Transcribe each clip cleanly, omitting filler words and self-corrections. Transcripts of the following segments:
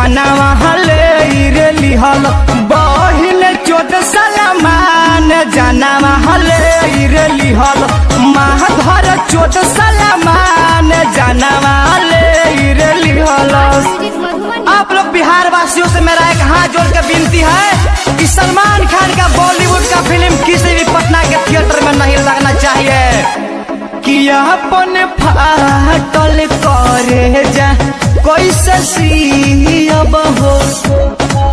जानवा ले लिहल बहिन चोट सलमान जानवा ले लिहल महाधर चोट सलमान जानवा ले लिहल। आप लोग बिहार वासियों से मेरा एक हाथ जोड़ के विनती है कि सलमान खान का बॉलीवुड का फिल्म किसी भी पटना के थिएटर में नहीं लगना चाहिए कि अपन फाटल करे जा कैसे सीब हो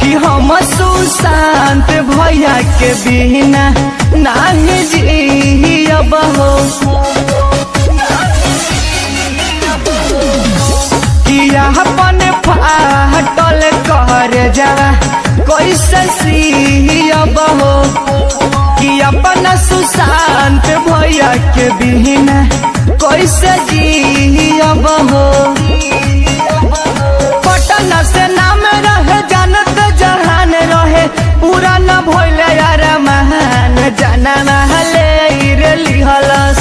कि हम सुशांत भैया के बिना नहीं जीब हो कि अपन फाटल करे जा कैसे सीब हो कि अपन सुशांत भैया के बिना कैसे जीब हो। पटना से नाम रहे जानत जहान रहे पूरा न भइले यार महान जानवा ले लिहलस।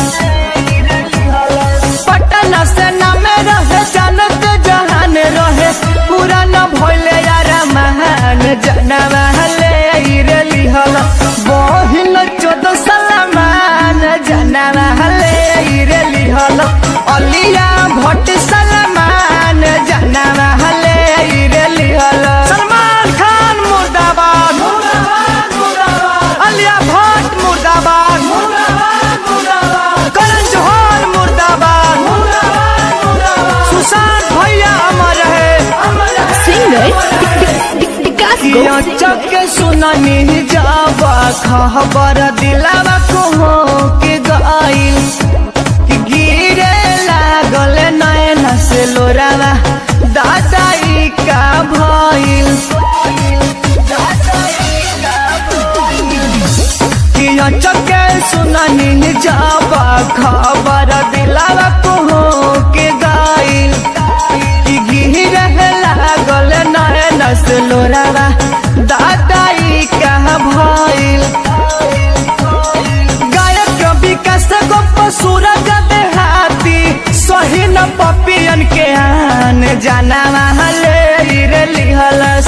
पटना से नाम रहे जानत जहान रहे पूरा न भइले यार महान जानवा ले लिहलस। बहिन चोद सलमान जानवा ले लिहल अलिया भट्ट सलमान जानवा ले लिहल। सलमान खान मुर्दाबाद अलिया भट्ट मुर्दाबाद करण जौहर मुर्दाबाद सुशांत भैया अमर है। चक्के सुननी जाबा खबर दिलावा को हो के गइल गिरे लागल नैन से लोरावा दादाई का भइल चक्के सुननी जाबा खबर दिलावा को हो के गइल गिरे लागल नैन से लोरावा दादाई का भइल। गायक विकास गोप सूरज देहाती सही न पपियन के आन जानवा ले लिहलस।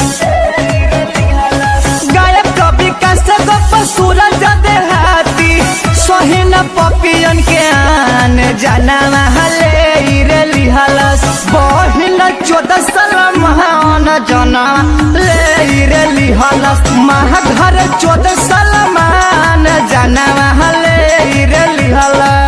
गायक विकास गोप सूरज देहाती सही न पपियन के आन जानवा ले लिहलस। बहिन चोद सलमान जना ले लिहलस महाधर चोद सलमान जानवा ले लिहलस।